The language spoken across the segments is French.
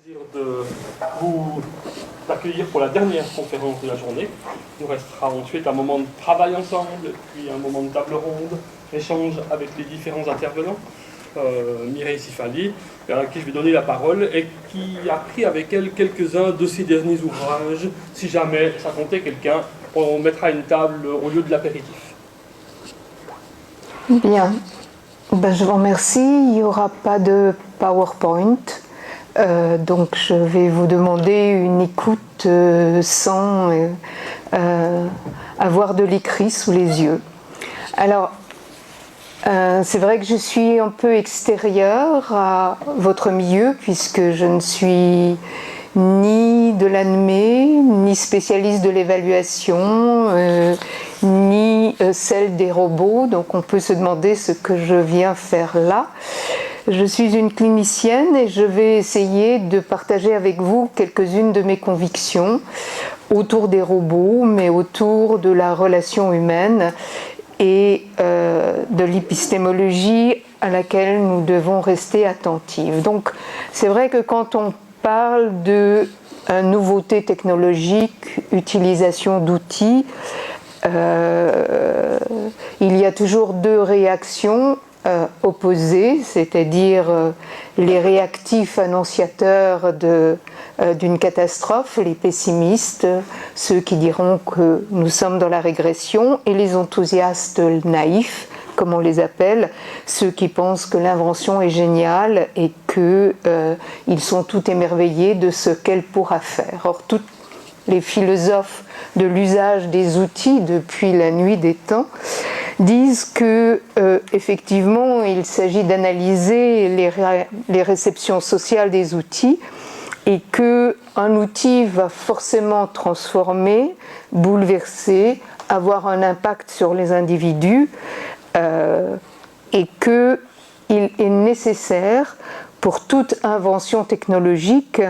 Plaisir de vous accueillir pour la dernière conférence de la journée. Il nous restera ensuite un moment de travail ensemble, puis un moment de table ronde, échange avec les différents intervenants. Mireille Sifali, à qui je vais donner la parole, et qui a pris avec elle quelques-uns de ses derniers ouvrages. Si jamais ça comptait quelqu'un, on mettra une table au lieu de l'apéritif. Bien, je vous remercie. Il n'y aura pas de PowerPoint. Donc je vais vous demander une écoute sans avoir de l'écrit sous les yeux. Alors, c'est vrai que je suis un peu extérieure à votre milieu puisque je ne suis ni de l'ANME, ni spécialiste de l'évaluation, ni celle des robots. Donc on peut se demander ce que je viens faire là. Je suis une clinicienne et je vais essayer de partager avec vous quelques-unes de mes convictions autour des robots, mais autour de la relation humaine et de l'épistémologie à laquelle nous devons rester attentifs. Donc c'est vrai que quand on parle de nouveautés technologiques, utilisation d'outils, il y a toujours deux réactions opposés, c'est-à-dire les réactifs annonciateurs d'une catastrophe, les pessimistes, ceux qui diront que nous sommes dans la régression, et les enthousiastes naïfs, comme on les appelle, ceux qui pensent que l'invention est géniale et qu'ils sont tout émerveillés de ce qu'elle pourra faire. Or, tous les philosophes de l'usage des outils depuis la nuit des temps disent que effectivement il s'agit d'analyser les réceptions sociales des outils et qu'un outil va forcément transformer, bouleverser, avoir un impact sur les individus et qu'il est nécessaire pour toute invention technologique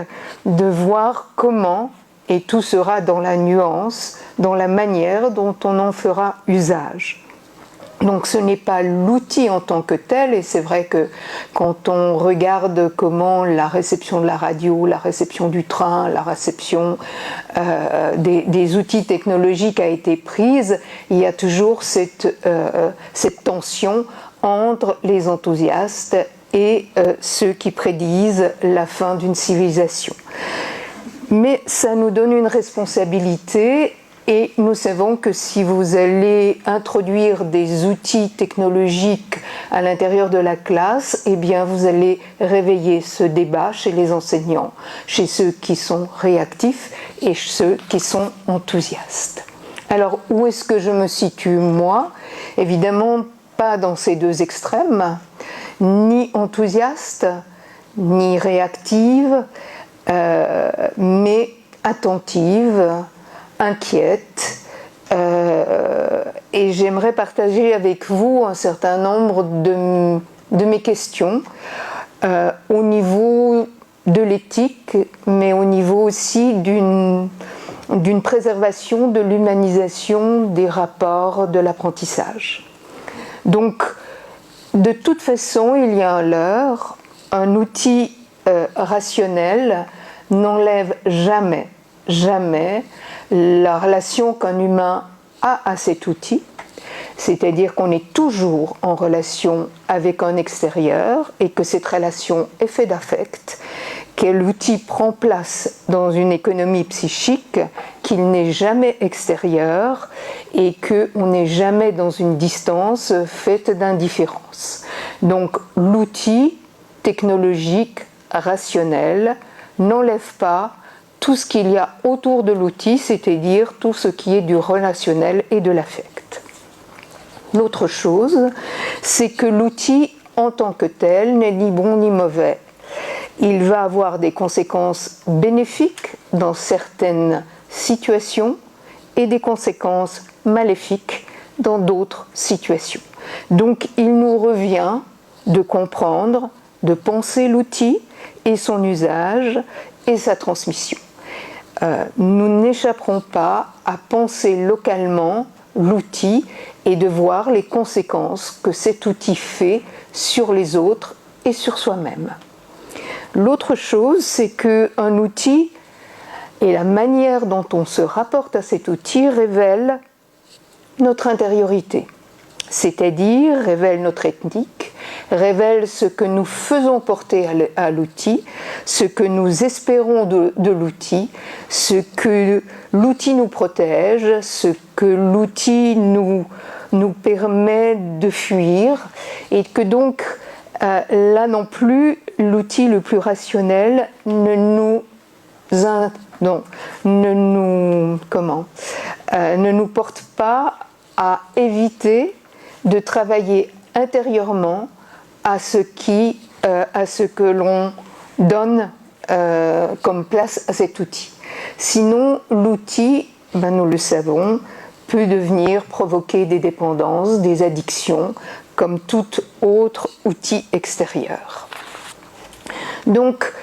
de voir comment, et tout sera dans la nuance, dans la manière dont on en fera usage. Donc ce n'est pas l'outil en tant que tel, et c'est vrai que quand on regarde comment la réception de la radio, la réception du train, la réception des outils technologiques a été prise, il y a toujours cette tension entre les enthousiastes et ceux qui prédisent la fin d'une civilisation. Mais ça nous donne une responsabilité. Et nous savons que si vous allez introduire des outils technologiques à l'intérieur de la classe, eh bien vous allez réveiller ce débat chez les enseignants, chez ceux qui sont réactifs et ceux qui sont enthousiastes. Alors où est-ce que je me situe moi ? Évidemment pas dans ces deux extrêmes, ni enthousiaste, ni réactive, mais attentive, inquiète, et j'aimerais partager avec vous un certain nombre de mes questions au niveau de l'éthique, mais au niveau aussi d'une préservation de l'humanisation des rapports de l'apprentissage. Donc, de toute façon, il y a un leurre, un outil rationnel n'enlève jamais la relation qu'un humain a à cet outil, c'est-à-dire qu'on est toujours en relation avec un extérieur et que cette relation est faite d'affect, que l'outil prend place dans une économie psychique, qu'il n'est jamais extérieur et qu'on n'est jamais dans une distance faite d'indifférence. Donc l'outil technologique rationnel n'enlève pas tout ce qu'il y a autour de l'outil, c'est-à-dire tout ce qui est du relationnel et de l'affect. L'autre chose, c'est que l'outil en tant que tel n'est ni bon ni mauvais. Il va avoir des conséquences bénéfiques dans certaines situations et des conséquences maléfiques dans d'autres situations. Donc il nous revient de comprendre, de penser l'outil et son usage et sa transmission. Nous n'échapperons pas à penser localement l'outil et de voir les conséquences que cet outil fait sur les autres et sur soi-même. L'autre chose, c'est qu'un outil et la manière dont on se rapporte à cet outil révèle notre intériorité, c'est-à-dire révèle notre ethnique, révèle ce que nous faisons porter à l'outil, ce que nous espérons de l'outil, ce que l'outil nous protège, ce que l'outil nous permet de fuir, et que donc là non plus l'outil le plus rationnel ne nous porte pas à éviter de travailler intérieurement à ce que l'on donne comme place à cet outil. Sinon, l'outil, nous le savons, peut provoquer des dépendances, des addictions, comme tout autre outil extérieur. Donc,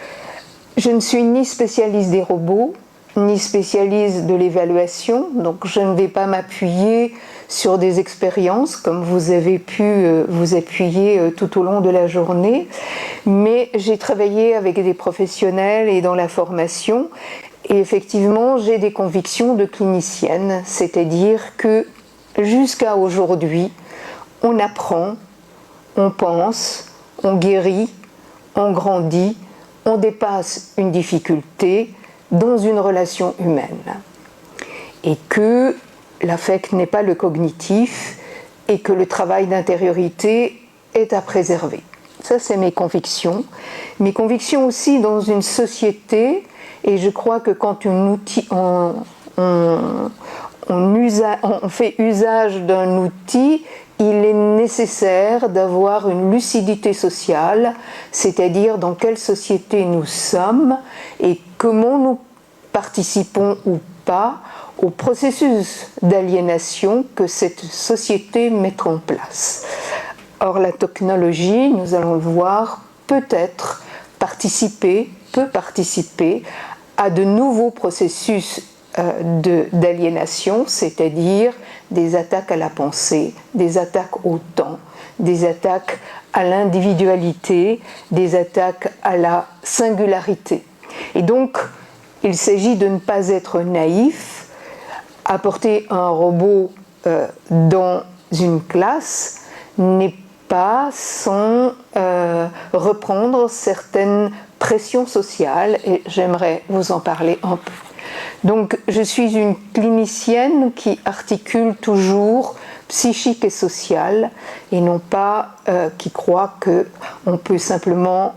je ne suis ni spécialiste des robots, ni spécialiste de l'évaluation, donc je ne vais pas m'appuyer sur des expériences comme vous avez pu vous appuyer tout au long de la journée, mais j'ai travaillé avec des professionnels et dans la formation, et effectivement j'ai des convictions de clinicienne, c'est-à-dire que jusqu'à aujourd'hui, on apprend, on pense, on guérit, on grandit, on dépasse une difficulté dans une relation humaine. Et que l'affect n'est pas le cognitif et que le travail d'intériorité est à préserver. Ça, c'est mes convictions. Mes convictions aussi dans une société, et je crois que quand on fait usage d'un outil, il est nécessaire d'avoir une lucidité sociale, c'est-à-dire dans quelle société nous sommes et comment nous participons ou pas au processus d'aliénation que cette société met en place. Or, la technologie, nous allons le voir, peut participer à de nouveaux processus d'aliénation, c'est-à-dire des attaques à la pensée, des attaques au temps, des attaques à l'individualité, des attaques à la singularité. Et donc, il s'agit de ne pas être naïf. Apporter un robot dans une classe n'est pas sans reprendre certaines pressions sociales, et j'aimerais vous en parler un peu. Donc, je suis une clinicienne qui articule toujours psychique et social, et non pas qui croit qu'on peut simplement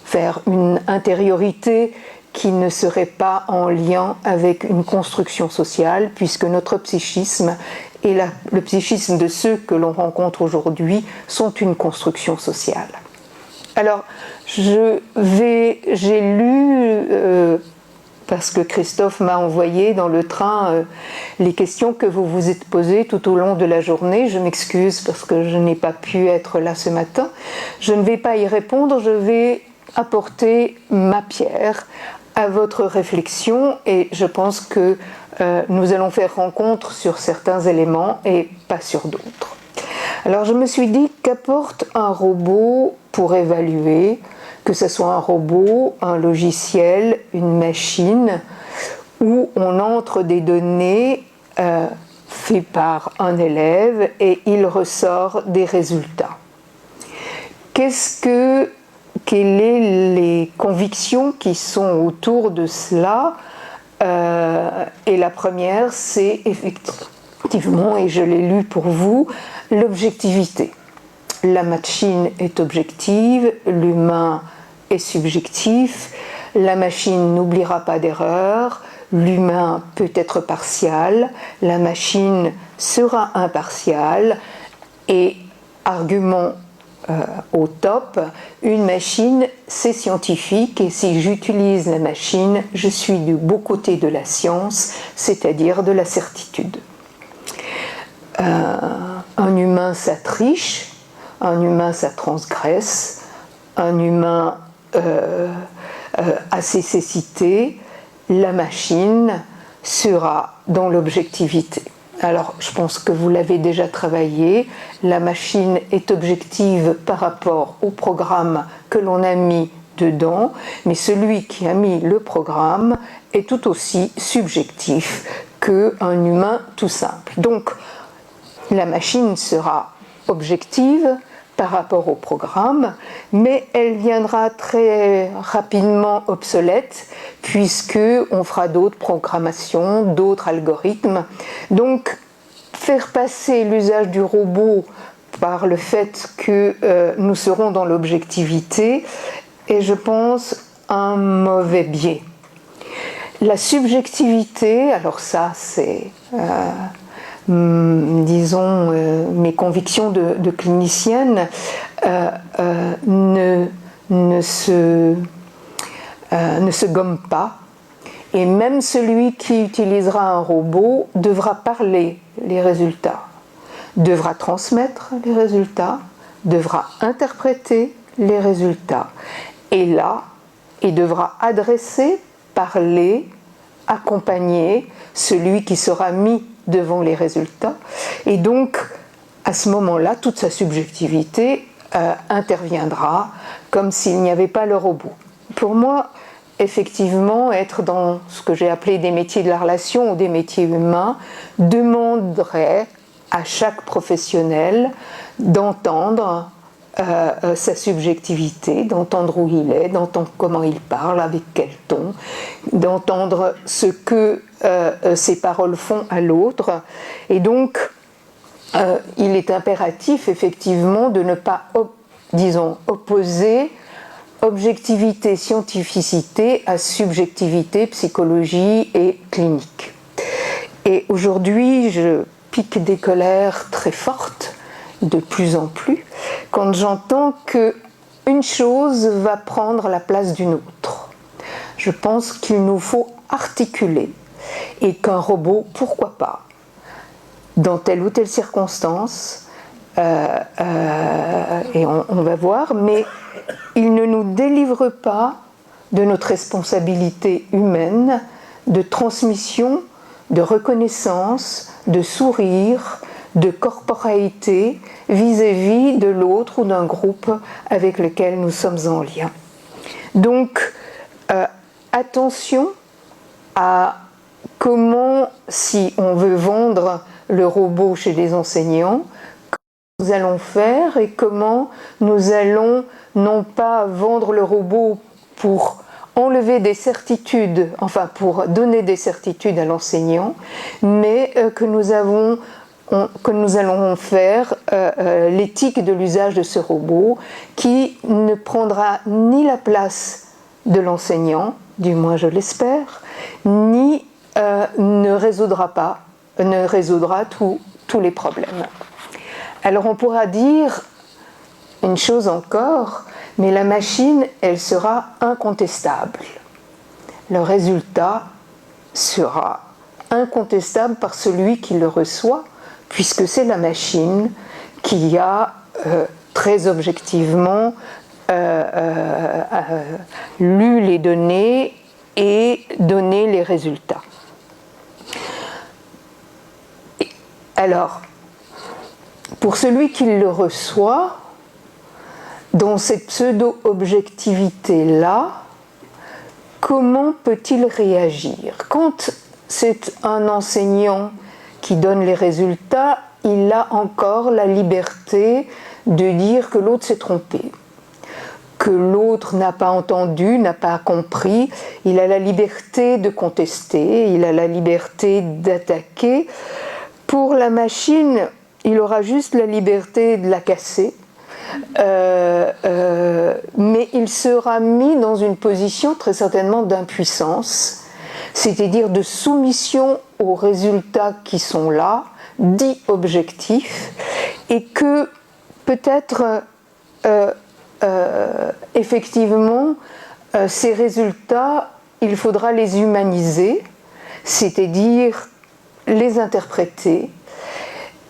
faire une intériorité qui ne serait pas en lien avec une construction sociale, puisque notre psychisme et le psychisme de ceux que l'on rencontre aujourd'hui sont une construction sociale. Alors, j'ai lu, parce que Christophe m'a envoyé dans le train les questions que vous vous êtes posées tout au long de la journée. Je m'excuse parce que je n'ai pas pu être là ce matin. Je ne vais pas y répondre, je vais apporter ma pierre à votre réflexion, et je pense que nous allons faire rencontre sur certains éléments et pas sur d'autres. Alors je me suis dit, qu'apporte un robot pour évaluer, que ce soit un robot, un logiciel, une machine, où on entre des données faites par un élève et il ressort des résultats. Quelles sont les convictions qui sont autour de cela? Et la première, c'est effectivement, et je l'ai lu pour vous, l'objectivité. La machine est objective, l'humain est subjectif, la machine n'oubliera pas d'erreur, l'humain peut être partial, la machine sera impartiale, et argument au top, une machine c'est scientifique, et si j'utilise la machine, je suis du beau côté de la science, c'est-à-dire de la certitude. Un humain ça triche, un humain ça transgresse, un humain a ses cécités, la machine sera dans l'objectivité. Alors, je pense que vous l'avez déjà travaillé. La machine est objective par rapport au programme que l'on a mis dedans, mais celui qui a mis le programme est tout aussi subjectif qu'un humain tout simple. Donc la machine sera objective par rapport au programme, mais elle viendra très rapidement obsolète puisque on fera d'autres programmations, d'autres algorithmes. Donc faire passer l'usage du robot par le fait que nous serons dans l'objectivité est, je pense, un mauvais biais. La subjectivité, alors ça c'est disons mes convictions de clinicienne, ne se gomme pas, et même celui qui utilisera un robot devra parler les résultats, devra transmettre les résultats, devra interpréter les résultats, et là il devra adresser, parler, accompagner celui qui sera mis devant les résultats, et donc à ce moment-là toute sa subjectivité interviendra comme s'il n'y avait pas le robot. Pour moi, effectivement, être dans ce que j'ai appelé des métiers de la relation ou des métiers humains demanderait à chaque professionnel d'entendre sa subjectivité, d'entendre où il est, d'entendre comment il parle, avec quel ton, d'entendre ce que ses paroles font à l'autre. Et donc, il est impératif, effectivement, de ne pas, opposer objectivité, scientificité à subjectivité, psychologie et clinique. Et aujourd'hui, je pique des colères très fortes, de plus en plus, quand j'entends qu'une chose va prendre la place d'une autre. Je pense qu'il nous faut articuler, et qu'un robot, pourquoi pas, dans telle ou telle circonstance, et on va voir, mais il ne nous délivre pas de notre responsabilité humaine de transmission, de reconnaissance, de sourire, de corporéité vis-à-vis de l'autre ou d'un groupe avec lequel nous sommes en lien. Donc, attention à comment, si on veut vendre le robot chez les enseignants, nous allons faire et comment nous allons non pas vendre le robot pour enlever des certitudes, enfin pour donner des certitudes à l'enseignant, mais que nous allons faire l'éthique de l'usage de ce robot qui ne prendra ni la place de l'enseignant, du moins je l'espère, ni ne résoudra tous les problèmes. Alors on pourra dire une chose encore, mais la machine, elle sera incontestable. Le résultat sera incontestable par celui qui le reçoit, puisque c'est la machine qui a très objectivement lu les données et donné les résultats. Alors, pour celui qui le reçoit, dans cette pseudo-objectivité-là, comment peut-il réagir? Quand c'est un enseignant qui donne les résultats, il a encore la liberté de dire que l'autre s'est trompé, que l'autre n'a pas entendu, n'a pas compris. Il a la liberté de contester, il a la liberté d'attaquer. Pour la machine, il aura juste la liberté de la casser, mais il sera mis dans une position très certainement d'impuissance, c'est-à-dire de soumission aux résultats qui sont là, dits objectifs, et que peut-être effectivement ces résultats, il faudra les humaniser, c'est-à-dire les interpréter,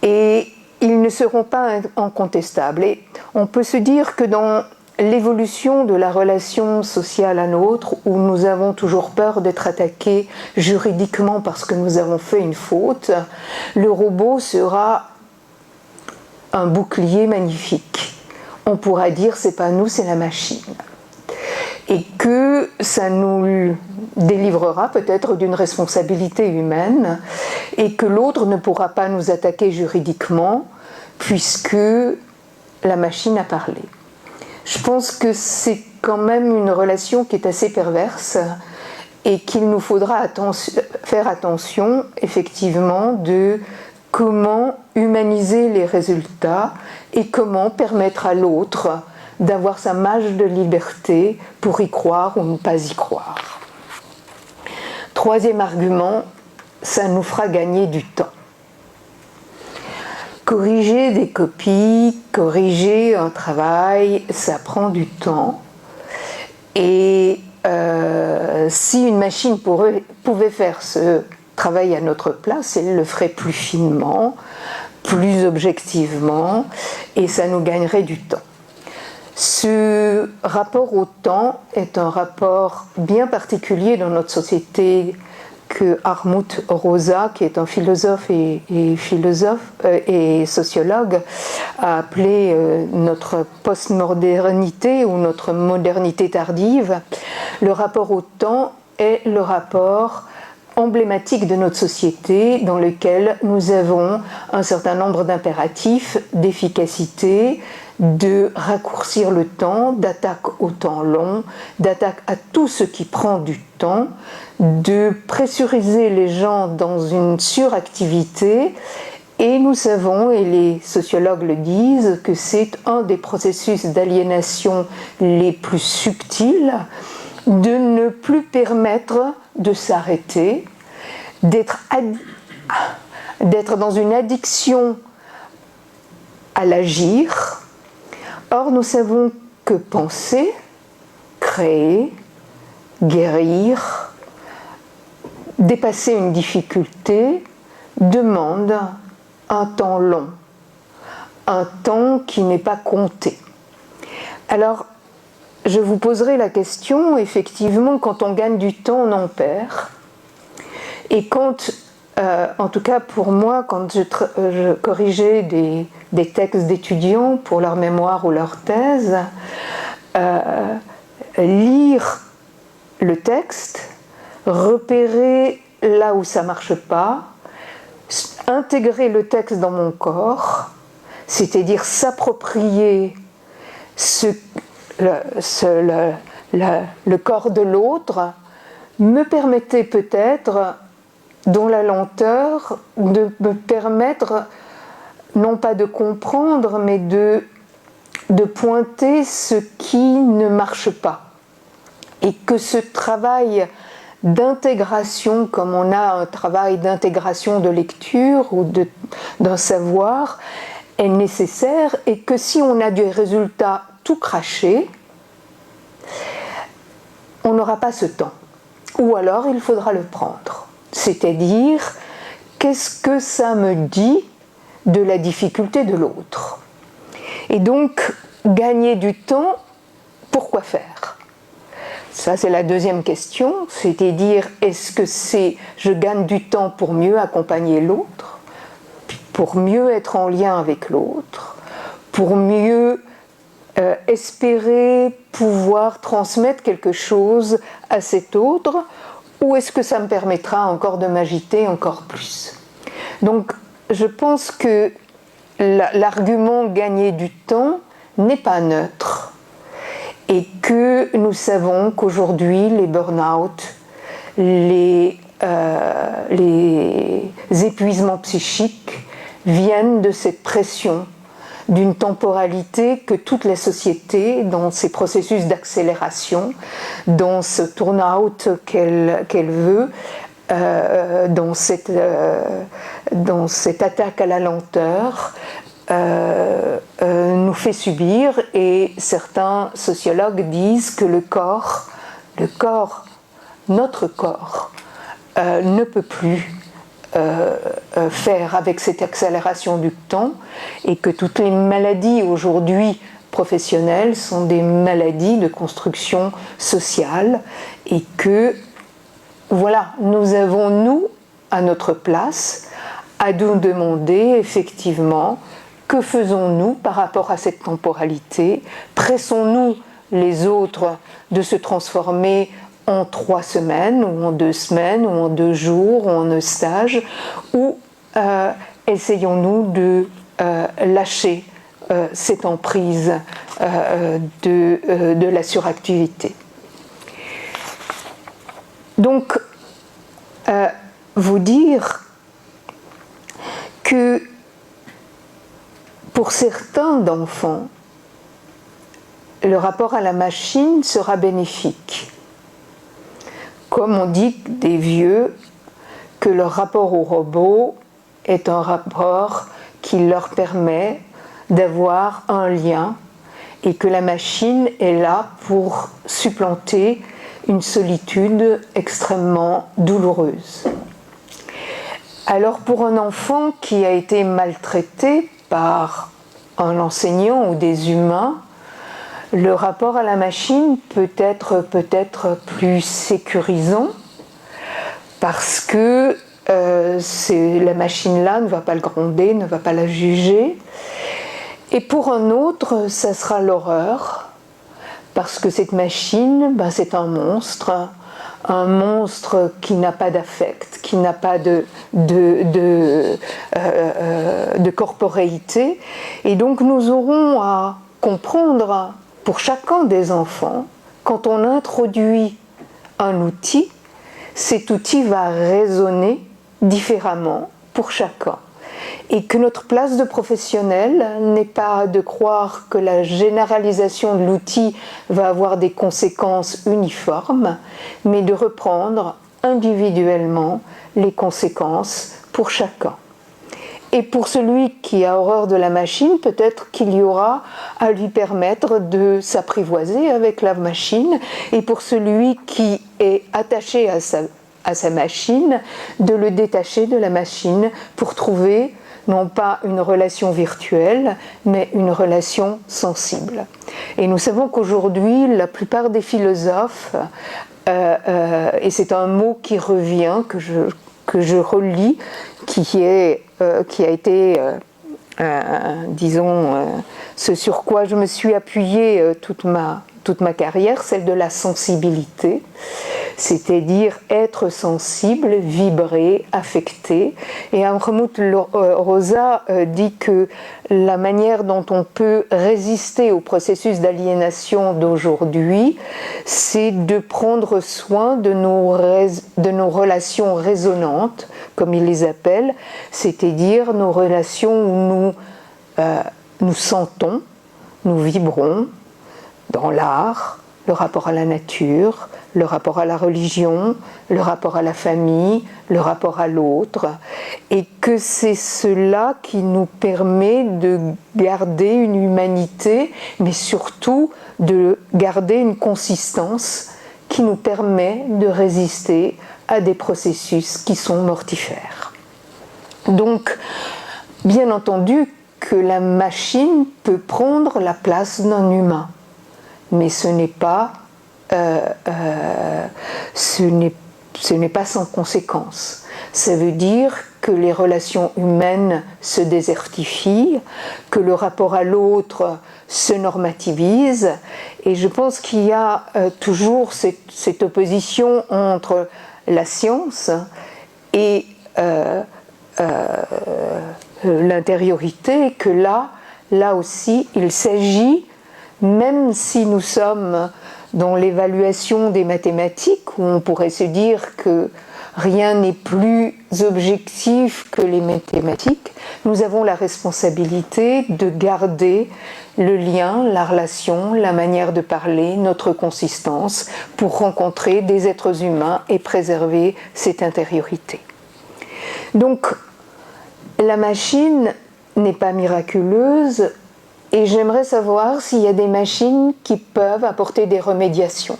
et ils ne seront pas incontestables. Et on peut se dire que dans l'évolution de la relation sociale à nôtre, où nous avons toujours peur d'être attaqués juridiquement parce que nous avons fait une faute, le robot sera un bouclier magnifique. On pourra dire c'est pas nous, c'est la machine. et que ça nous délivrera peut-être d'une responsabilité humaine et que l'autre ne pourra pas nous attaquer juridiquement puisque la machine a parlé. Je pense que c'est quand même une relation qui est assez perverse et qu'il nous faudra faire attention effectivement de comment humaniser les résultats et comment permettre à l'autre d'avoir sa marge de liberté pour y croire ou ne pas y croire. Troisième argument, ça nous fera gagner du temps. Corriger des copies, corriger un travail, ça prend du temps. Et si une machine pouvait faire ce travail à notre place, elle le ferait plus finement, plus objectivement, et ça nous gagnerait du temps. Ce rapport au temps est un rapport bien particulier dans notre société que Hartmut Rosa, qui est un philosophe et sociologue, a appelé notre postmodernité ou notre modernité tardive. Le rapport au temps est le rapport emblématique de notre société dans lequel nous avons un certain nombre d'impératifs d'efficacité, de raccourcir le temps, d'attaque au temps long, d'attaque à tout ce qui prend du temps, de pressuriser les gens dans une suractivité. Et nous savons, et les sociologues le disent, que c'est un des processus d'aliénation les plus subtils, de ne plus permettre de s'arrêter, d'être dans une addiction à l'agir. Or, nous savons que penser, créer, guérir, dépasser une difficulté demande un temps long, un temps qui n'est pas compté. Alors, je vous poserai la question, effectivement, quand on gagne du temps, on en perd. Et quand, en tout cas pour moi, quand je corrigeais des textes d'étudiants pour leur mémoire ou leur thèse, lire le texte, repérer là où ça ne marche pas, intégrer le texte dans mon corps, c'est-à-dire s'approprier le corps de l'autre, me permettait peut-être, dans la lenteur, de me permettre, non pas de comprendre, mais de pointer ce qui ne marche pas. Et que ce travail d'intégration, comme on a un travail d'intégration de lecture ou d'un savoir, est nécessaire, et que si on a des résultats tout crachés, on n'aura pas ce temps. Ou alors il faudra le prendre. C'est-à-dire, qu'est-ce que ça me dit de la difficulté de l'autre? Et donc, gagner du temps, pourquoi faire? Ça, c'est la deuxième question, c'est-à-dire, est-ce que je gagne du temps pour mieux accompagner l'autre, pour mieux être en lien avec l'autre, pour mieux espérer pouvoir transmettre quelque chose à cet autre, ou est-ce que ça me permettra encore de m'agiter encore plus? Donc, je pense que l'argument gagner du temps n'est pas neutre, et que nous savons qu'aujourd'hui les burn-out, les épuisements psychiques viennent de cette pression d'une temporalité que toute la société, dans ses processus d'accélération, dans ce turn-out qu'elle veut, dans cette attaque à la lenteur, nous fait subir. Et certains sociologues disent que notre corps, ne peut plus faire avec cette accélération du temps, et que toutes les maladies aujourd'hui professionnelles sont des maladies de construction sociale, et que voilà, nous avons, nous, à notre place, à nous demander effectivement que faisons-nous par rapport à cette temporalité. Pressons-nous les autres de se transformer en 3 semaines, ou en 2 semaines, ou en 2 jours, ou en un stage, ou essayons-nous de lâcher cette emprise de la suractivité. Donc, vous dire que pour certains d'enfants, le rapport à la machine sera bénéfique. Comme on dit des vieux, que leur rapport au robot est un rapport qui leur permet d'avoir un lien et que la machine est là pour supplanter une solitude extrêmement douloureuse. Alors pour un enfant qui a été maltraité par un enseignant ou des humains, le rapport à la machine peut être peut-être plus sécurisant parce que la machine-là ne va pas le gronder, ne va pas la juger. Et pour un autre, ça sera l'horreur, parce que cette machine, c'est un monstre qui n'a pas d'affect, qui n'a pas de corporéité. Et donc nous aurons à comprendre, pour chacun des enfants, quand on introduit un outil, cet outil va résonner différemment pour chacun. Et que notre place de professionnel n'est pas de croire que la généralisation de l'outil va avoir des conséquences uniformes, mais de reprendre individuellement les conséquences pour chacun. Et pour celui qui a horreur de la machine, peut-être qu'il y aura à lui permettre de s'apprivoiser avec la machine, et pour celui qui est attaché à sa machine, de le détacher de la machine pour trouver non pas une relation virtuelle, mais une relation sensible. Et nous savons qu'aujourd'hui, la plupart des philosophes, et c'est un mot qui revient, que je relis, qui a été, disons, ce sur quoi je me suis appuyée toute ma carrière, celle de la sensibilité, c'est-à-dire être sensible, vibrer, affecter. Et Amremut Rosa dit que la manière dont on peut résister au processus d'aliénation d'aujourd'hui, c'est de prendre soin de nos relations résonantes, comme il les appelle, c'est-à-dire nos relations où nous sentons, nous vibrons dans l'art, le rapport à la nature, le rapport à la religion, le rapport à la famille, le rapport à l'autre, et que c'est cela qui nous permet de garder une humanité, mais surtout de garder une consistance qui nous permet de résister à des processus qui sont mortifères. Donc, bien entendu que la machine peut prendre la place d'un humain, mais ce n'est pas sans conséquence. Ça veut dire que les relations humaines se désertifient, que le rapport à l'autre se normativise, et je pense qu'il y a toujours cette opposition entre la science et l'intériorité, que là aussi, il s'agit, même si nous sommes dans l'évaluation des mathématiques, où on pourrait se dire que rien n'est plus objectif que les mathématiques, nous avons la responsabilité de garder le lien, la relation, la manière de parler, notre consistance, pour rencontrer des êtres humains et préserver cette intériorité. Donc, la machine n'est pas miraculeuse, et j'aimerais savoir s'il y a des machines qui peuvent apporter des remédiations.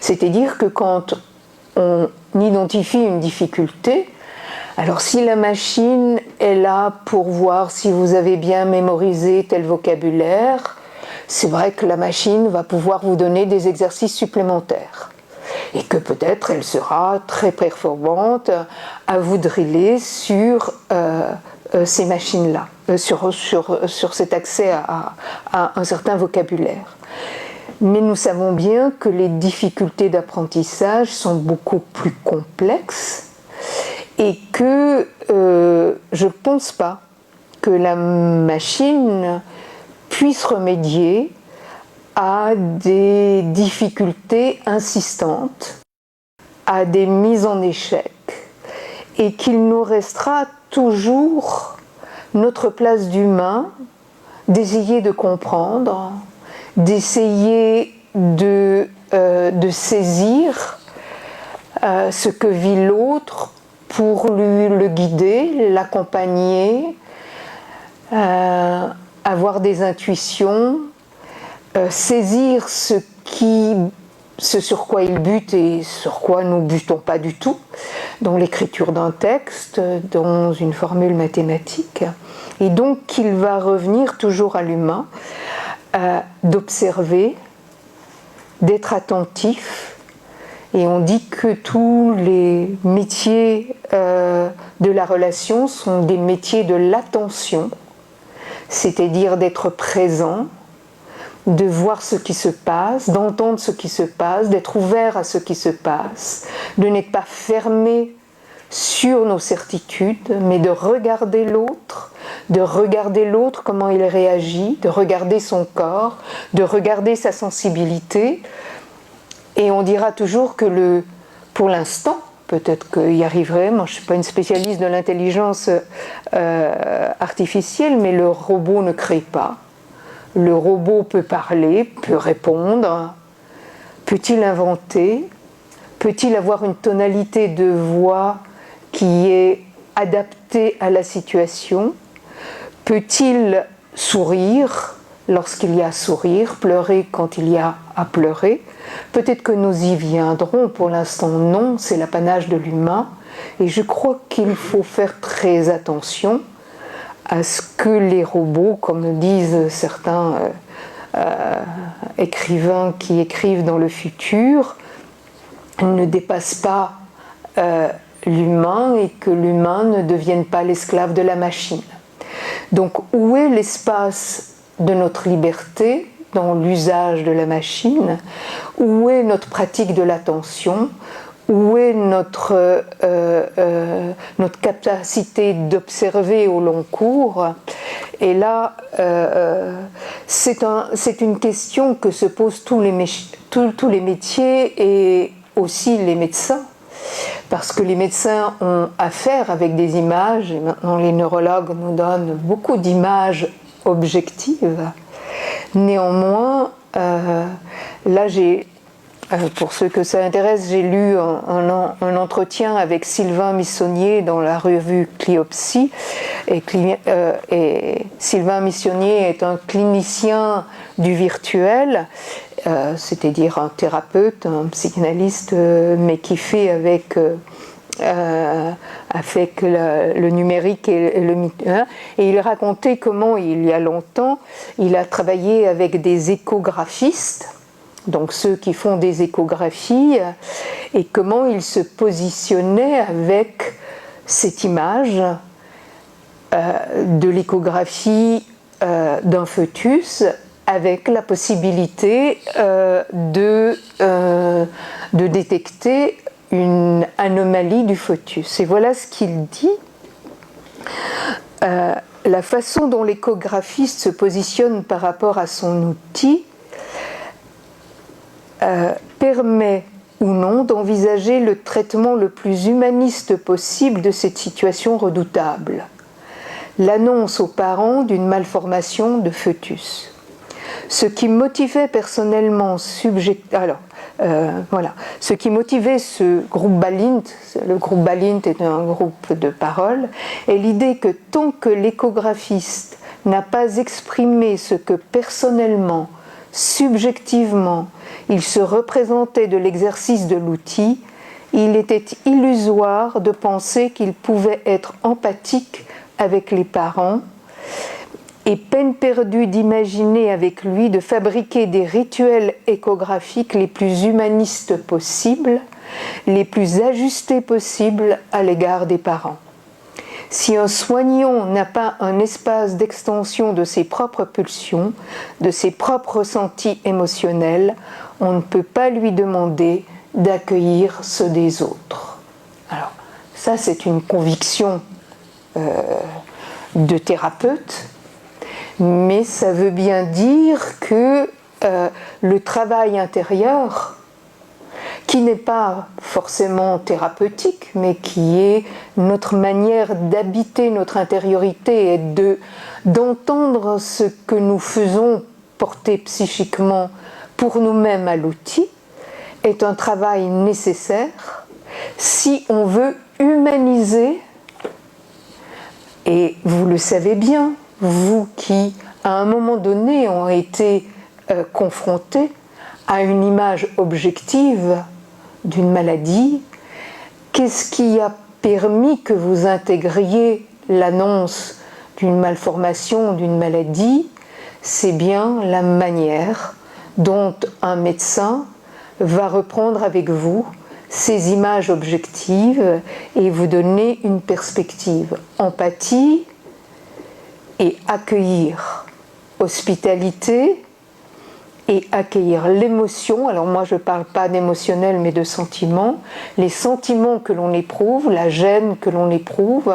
C'est-à-dire que quand on identifie une difficulté, alors si la machine est là pour voir si vous avez bien mémorisé tel vocabulaire, c'est vrai que la machine va pouvoir vous donner des exercices supplémentaires. Et que peut-être elle sera très performante à vous driller sur ces machines-là, sur cet accès à un certain vocabulaire. Mais nous savons bien que les difficultés d'apprentissage sont beaucoup plus complexes et que je ne pense pas que la machine puisse remédier à des difficultés insistantes, à des mises en échec, et qu'il nous restera toujours notre place d'humain, d'essayer de comprendre, d'essayer de saisir ce que vit l'autre pour le guider, l'accompagner, avoir des intuitions, saisir ce sur quoi il bute et sur quoi nous ne butons pas du tout, dans l'écriture d'un texte, dans une formule mathématique. Et donc il va revenir toujours à l'humain, d'observer, d'être attentif. Et on dit que tous les métiers de la relation sont des métiers de l'attention, c'est-à-dire d'être présent, de voir ce qui se passe, d'entendre ce qui se passe, d'être ouvert à ce qui se passe, de n'être pas fermé sur nos certitudes, mais de regarder l'autre comment il réagit, de regarder son corps, de regarder sa sensibilité. Et on dira toujours que pour l'instant, peut-être qu'il y arriverait, moi je ne suis pas une spécialiste de l'intelligence artificielle, mais le robot ne crée pas. Le robot peut parler, peut répondre. Peut-il inventer? Peut-il avoir une tonalité de voix qui est adaptée à la situation? Peut-il sourire lorsqu'il y a à sourire, pleurer quand il y a à pleurer? Peut-être que nous y viendrons, pour l'instant non, c'est l'apanage de l'humain. Et je crois qu'il faut faire très attention à ce que les robots, comme disent certains écrivains qui écrivent dans le futur, ne dépassent pas l'humain et que l'humain ne devienne pas l'esclave de la machine. Donc où est l'espace de notre liberté dans l'usage de la machine? Où est notre pratique de l'attention? Où est notre capacité d'observer au long cours? Et là, c'est une question que se posent tous les métiers et aussi les médecins. Parce que les médecins ont affaire avec des images, et maintenant les neurologues nous donnent beaucoup d'images objectives. Néanmoins, là pour ceux que ça intéresse, j'ai lu un entretien avec Sylvain Missonnier dans la revue Cliopsy. Et Sylvain Missonnier est un clinicien du virtuel, c'est-à-dire un thérapeute, un psychanalyste, mais qui fait avec le numérique et et il racontait comment, il y a longtemps, il a travaillé avec des échographistes, donc ceux qui font des échographies, et comment il se positionnait avec cette image de l'échographie d'un fœtus, avec la possibilité de détecter une anomalie du fœtus. Et voilà ce qu'il dit. La façon dont l'échographiste se positionne par rapport à son outil permet ou non d'envisager le traitement le plus humaniste possible de cette situation redoutable. L'annonce aux parents d'une malformation de fœtus. Ce qui motivait personnellement ce qui motivait ce groupe Balint, le groupe Balint est un groupe de parole, est l'idée que tant que l'échographiste n'a pas exprimé ce que personnellement, subjectivement, il se représentait de l'exercice de l'outil, il était illusoire de penser qu'il pouvait être empathique avec les parents, et peine perdue d'imaginer avec lui de fabriquer des rituels échographiques les plus humanistes possibles, les plus ajustés possibles à l'égard des parents. Si un soignant n'a pas un espace d'extension de ses propres pulsions, de ses propres ressentis émotionnels, on ne peut pas lui demander d'accueillir ceux des autres. Alors, ça c'est une conviction de thérapeute, mais ça veut bien dire que le travail intérieur, qui n'est pas forcément thérapeutique, mais qui est notre manière d'habiter notre intériorité et d'entendre ce que nous faisons porter psychiquement pour nous-mêmes à l'outil, est un travail nécessaire si on veut humaniser, et vous le savez bien, vous qui à un moment donné ont été confrontés à une image objective d'une maladie, qu'est-ce qui a permis que vous intégriez l'annonce d'une malformation, d'une maladie? C'est bien la manière dont un médecin va reprendre avec vous ces images objectives et vous donner une perspective. Empathie et accueillir. Hospitalité et accueillir l'émotion. Alors moi je ne parle pas d'émotionnel mais de sentiments. Les sentiments que l'on éprouve, la gêne que l'on éprouve,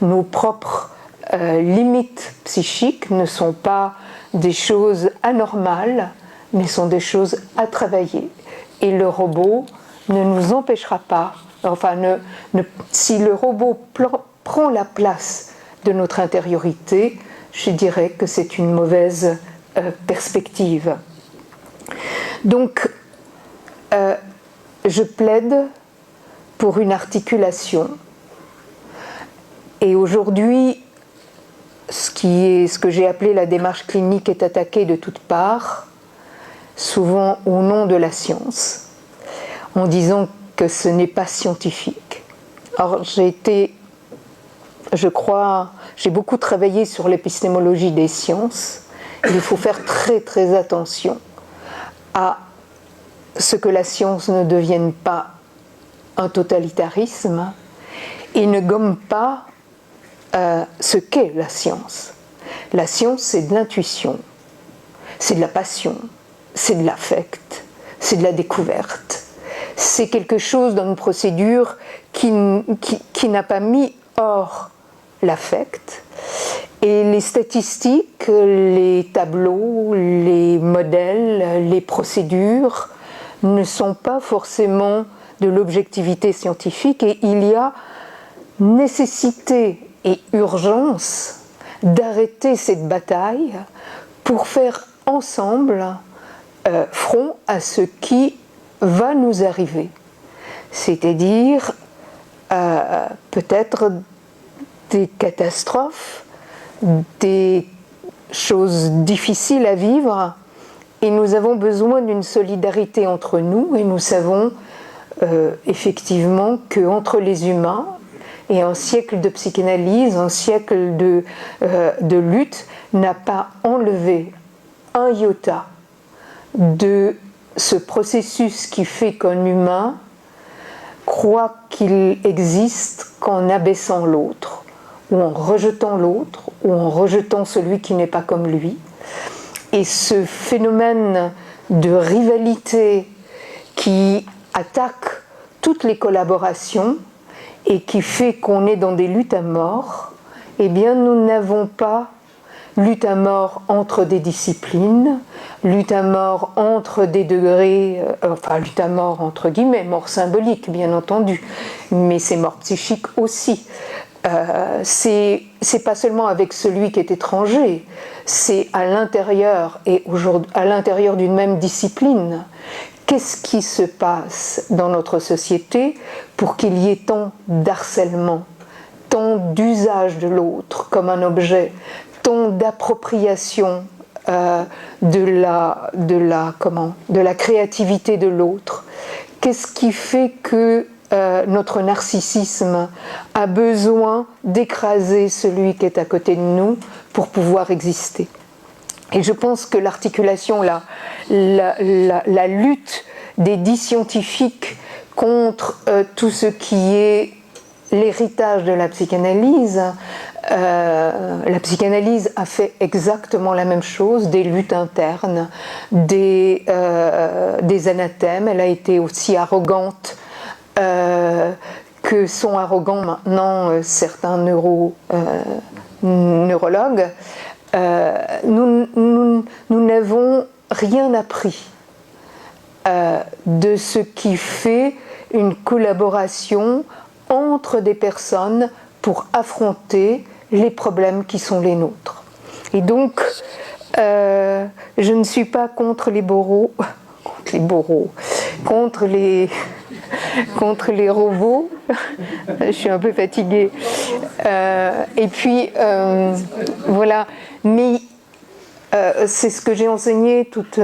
nos propres limites psychiques ne sont pas des choses anormales, mais sont des choses à travailler. Et le robot ne nous empêchera pas, enfin si le robot prend la place de notre intériorité, je dirais que c'est une mauvaise perspective. Donc, je plaide pour une articulation. Et aujourd'hui, ce que j'ai appelé la démarche clinique est attaquée de toutes parts, souvent au nom de la science, en disant que ce n'est pas scientifique. Alors, j'ai beaucoup travaillé sur l'épistémologie des sciences. Il faut faire très très attention à ce que la science ne devienne pas un totalitarisme et ne gomme pas ce qu'est la science. La science, c'est de l'intuition, c'est de la passion, c'est de l'affect, c'est de la découverte. C'est quelque chose dans une procédure qui n'a pas mis hors l'affect. Et les statistiques, les tableaux, les modèles, les procédures ne sont pas forcément de l'objectivité scientifique et il y a nécessité et urgence d'arrêter cette bataille pour faire ensemble front à ce qui va nous arriver. C'est-à-dire peut-être des catastrophes, des choses difficiles à vivre et nous avons besoin d'une solidarité entre nous et nous savons effectivement qu'entre les humains et un siècle de psychanalyse, un siècle de lutte n'a pas enlevé un iota de ce processus qui fait qu'un humain croit qu'il existe qu'en abaissant l'autre, ou en rejetant l'autre, ou en rejetant celui qui n'est pas comme lui. Et ce phénomène de rivalité qui attaque toutes les collaborations et qui fait qu'on est dans des luttes à mort, eh bien nous n'avons pas lutte à mort entre des disciplines, lutte à mort entre des degrés, enfin lutte à mort entre guillemets, mort symbolique bien entendu, mais c'est mort psychique aussi. C'est pas seulement avec celui qui est étranger, c'est à l'intérieur et à l'intérieur d'une même discipline. Qu'est-ce qui se passe dans notre société pour qu'il y ait tant d'harcèlement, tant d'usage de l'autre comme un objet, tant d'appropriation de la créativité de l'autre? Qu'est-ce qui fait que notre narcissisme a besoin d'écraser celui qui est à côté de nous pour pouvoir exister? Et je pense que l'articulation, la lutte des dits scientifiques contre tout ce qui est l'héritage de la psychanalyse a fait exactement la même chose, des luttes internes, des anathèmes. Elle a été aussi arrogante que sont arrogants maintenant certains neurologues. Nous n'avons rien appris de ce qui fait une collaboration entre des personnes pour affronter les problèmes qui sont les nôtres. Et donc, je ne suis pas contre les bourreaux, contre les robots. Je suis un peu fatiguée. Et puis, voilà. Mais c'est ce que j'ai enseigné toute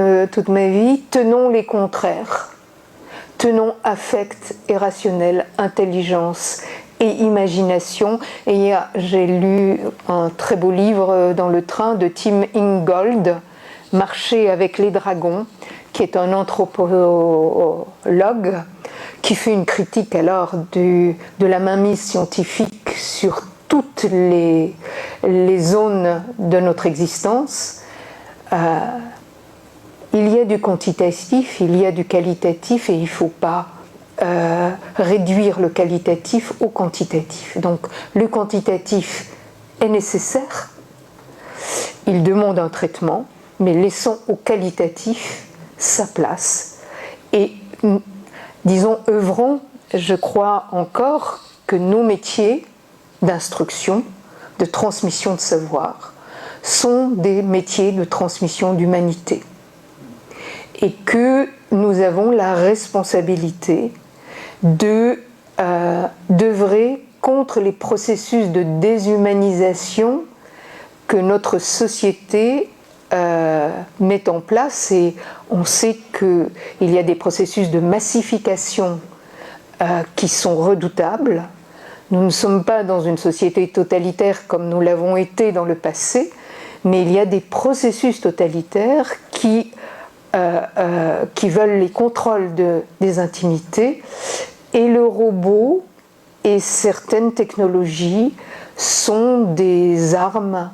ma vie. Tenons les contraires. Tenons affect et rationnel, intelligence et imagination. Et j'ai lu un très beau livre dans le train de Tim Ingold, Marcher avec les dragons, qui est un anthropologue qui fait une critique alors de la mainmise scientifique sur toutes les zones de notre existence. Il y a du quantitatif, il y a du qualitatif, et il ne faut pas réduire le qualitatif au quantitatif. Donc le quantitatif est nécessaire, il demande un traitement, mais laissons au qualitatif sa place. Et disons, œuvrons, je crois encore que nos métiers d'instruction, de transmission de savoir, sont des métiers de transmission d'humanité. Et que nous avons la responsabilité d'œuvrer contre les processus de déshumanisation que notre société met en place. Et on sait qu'il y a des processus de massification qui sont redoutables. Nous ne sommes pas dans une société totalitaire comme nous l'avons été dans le passé, mais il y a des processus totalitaires qui veulent les contrôles des intimités, et le robot et certaines technologies sont des armes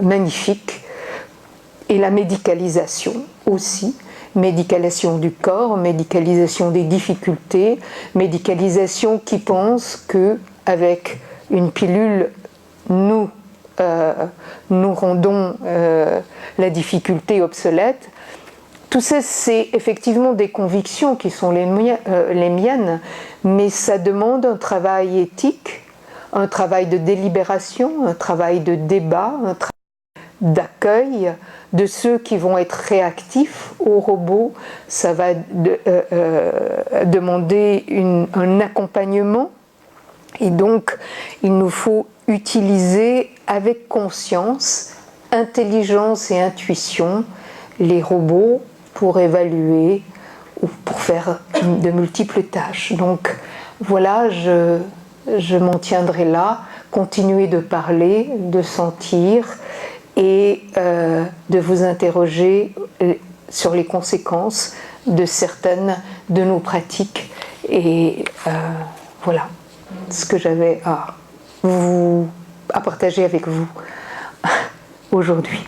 magnifiques, et la médicalisation aussi, médicalisation du corps, médicalisation des difficultés, médicalisation qui pense qu'avec une pilule, nous rendons la difficulté obsolète. Tout ça, c'est effectivement des convictions qui sont les miennes, mais ça demande un travail éthique, un travail de délibération, un travail de débat, un travail d'accueil de ceux qui vont être réactifs aux robots. Ça va demander un accompagnement, et donc il nous faut utiliser avec conscience, intelligence et intuition les robots pour évaluer ou pour faire de multiples tâches. Donc voilà, je m'en tiendrai là, continuer de parler, de sentir, et de vous interroger sur les conséquences de certaines de nos pratiques. Et voilà ce que j'avais à partager avec vous aujourd'hui.